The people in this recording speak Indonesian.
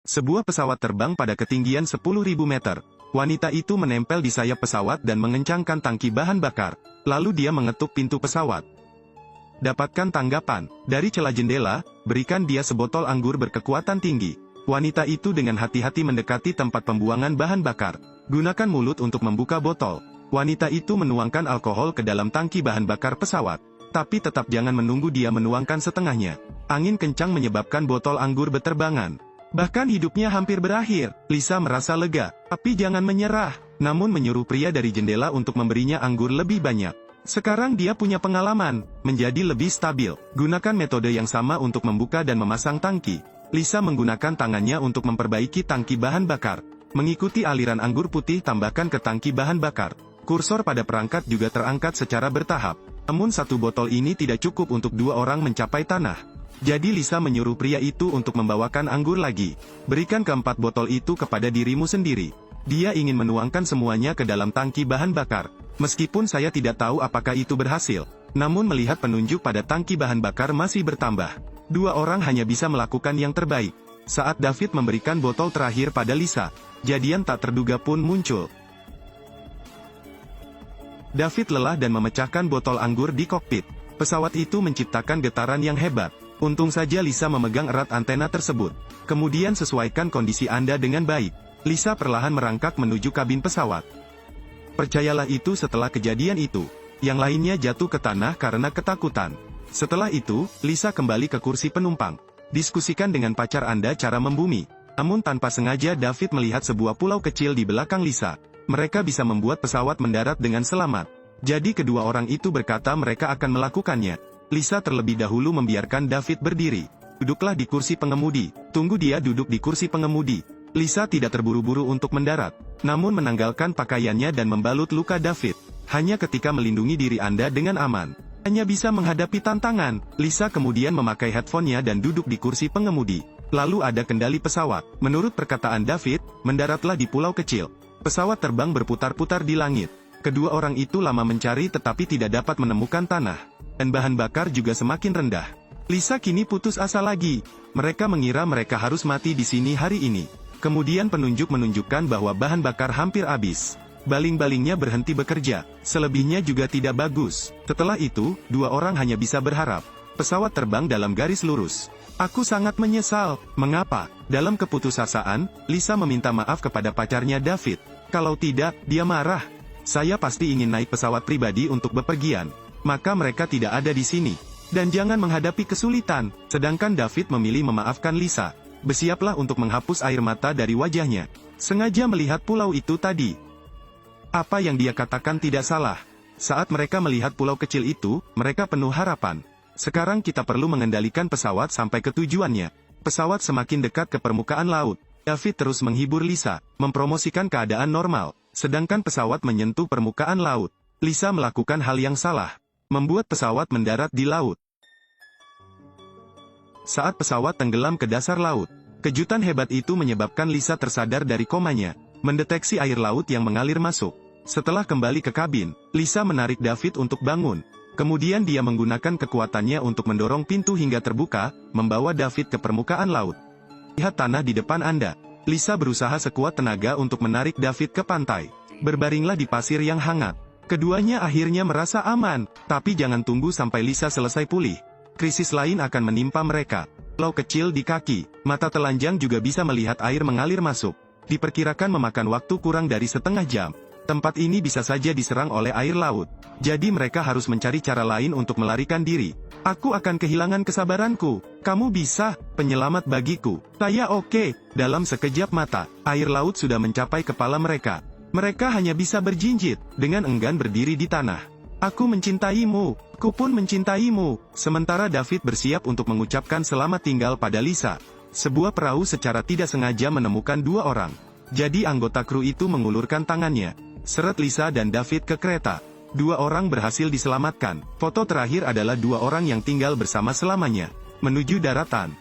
Sebuah pesawat terbang pada ketinggian 10.000 meter. Wanita itu menempel di sayap pesawat dan mengencangkan tangki bahan bakar. Lalu dia mengetuk pintu pesawat. Dapatkan tanggapan. Dari celah jendela, berikan dia sebotol anggur berkekuatan tinggi. Wanita itu dengan hati-hati mendekati tempat pembuangan bahan bakar. Gunakan mulut untuk membuka botol. Wanita itu menuangkan alkohol ke dalam tangki bahan bakar pesawat. Tapi tetap jangan menunggu dia menuangkan setengahnya. Angin kencang menyebabkan botol anggur berterbangan. Bahkan hidupnya hampir berakhir. Lisa merasa lega, tapi jangan menyerah. Namun menyuruh pria dari jendela untuk memberinya anggur lebih banyak. Sekarang dia punya pengalaman, menjadi lebih stabil. Gunakan metode yang sama untuk membuka dan memasang tangki. Lisa menggunakan tangannya untuk memperbaiki tangki bahan bakar. Mengikuti aliran anggur putih tambahkan ke tangki bahan bakar. Kursor pada perangkat juga terangkat secara bertahap. Namun satu botol ini tidak cukup untuk dua orang mencapai tanah. Jadi Lisa menyuruh pria itu untuk membawakan anggur lagi. Berikan keempat botol itu kepada dirimu sendiri. Dia ingin menuangkan semuanya ke dalam tangki bahan bakar. Meskipun saya tidak tahu apakah itu berhasil. Namun melihat penunjuk pada tangki bahan bakar masih bertambah. Dua orang hanya bisa melakukan yang terbaik. Saat David memberikan botol terakhir pada Lisa, kejadian tak terduga pun muncul. David lelah dan memecahkan botol anggur di kokpit. Pesawat itu menciptakan getaran yang hebat. Untung saja Lisa memegang erat antena tersebut. Kemudian sesuaikan kondisi Anda dengan baik. Lisa perlahan merangkak menuju kabin pesawat. Percayalah itu setelah kejadian itu. Yang lainnya jatuh ke tanah karena ketakutan. Setelah itu, Lisa kembali ke kursi penumpang. Diskusikan dengan pacar Anda cara membumi. Namun tanpa sengaja David melihat sebuah pulau kecil di belakang Lisa. Mereka bisa membuat pesawat mendarat dengan selamat. Jadi kedua orang itu berkata mereka akan melakukannya. Lisa terlebih dahulu membiarkan David berdiri. Duduklah di kursi pengemudi. Tunggu dia duduk di kursi pengemudi. Lisa tidak terburu-buru untuk mendarat. Namun menanggalkan pakaiannya dan membalut luka David. Hanya ketika melindungi diri Anda dengan aman. Hanya bisa menghadapi tantangan. Lisa kemudian memakai headphone-nya dan duduk di kursi pengemudi. Lalu ada kendali pesawat. Menurut perkataan David, mendaratlah di pulau kecil. Pesawat terbang berputar-putar di langit. Kedua orang itu lama mencari tetapi tidak dapat menemukan tanah. Dan bahan bakar juga semakin rendah. Lisa kini putus asa lagi. Mereka mengira mereka harus mati di sini hari ini. Kemudian penunjuk menunjukkan bahwa bahan bakar hampir habis. Baling-balingnya berhenti bekerja. Selebihnya juga tidak bagus. Setelah itu, dua orang hanya bisa berharap. Pesawat terbang dalam garis lurus. Aku sangat menyesal. Mengapa? Dalam keputusasaan, Lisa meminta maaf kepada pacarnya David. Kalau tidak, dia marah. Saya pasti ingin naik pesawat pribadi untuk bepergian. Maka mereka tidak ada di sini. Dan jangan menghadapi kesulitan. Sedangkan David memilih memaafkan Lisa. Bersiaplah untuk menghapus air mata dari wajahnya. Sengaja melihat pulau itu tadi. Apa yang dia katakan tidak salah. Saat mereka melihat pulau kecil itu, mereka penuh harapan. Sekarang kita perlu mengendalikan pesawat sampai ke tujuannya. Pesawat semakin dekat ke permukaan laut. David terus menghibur Lisa, mempromosikan keadaan normal. Sedangkan pesawat menyentuh permukaan laut. Lisa melakukan hal yang salah. Membuat pesawat mendarat di laut. Saat pesawat tenggelam ke dasar laut, kejutan hebat itu menyebabkan Lisa tersadar dari komanya, mendeteksi air laut yang mengalir masuk. Setelah kembali ke kabin, Lisa menarik David untuk bangun. Kemudian dia menggunakan kekuatannya untuk mendorong pintu hingga terbuka, membawa David ke permukaan laut. Lihat tanah di depan Anda. Lisa berusaha sekuat tenaga untuk menarik David ke pantai. Berbaringlah di pasir yang hangat. Keduanya akhirnya merasa aman, tapi jangan tunggu sampai Lisa selesai pulih. Krisis lain akan menimpa mereka. Pulau kecil di kaki, mata telanjang juga bisa melihat air mengalir masuk. Diperkirakan memakan waktu kurang dari setengah jam. Tempat ini bisa saja diserang oleh air laut. Jadi mereka harus mencari cara lain untuk melarikan diri. Aku akan kehilangan kesabaranku. Kamu bisa, penyelamat bagiku. Saya oke. Dalam sekejap mata, air laut sudah mencapai kepala mereka. Mereka hanya bisa berjinjit, dengan enggan berdiri di tanah. Aku mencintaimu, ku pun mencintaimu. Sementara David bersiap untuk mengucapkan selamat tinggal pada Lisa. Sebuah perahu secara tidak sengaja menemukan dua orang. Jadi anggota kru itu mengulurkan tangannya. Seret Lisa dan David ke kereta. Dua orang berhasil diselamatkan. Foto terakhir adalah dua orang yang tinggal bersama selamanya. Menuju daratan.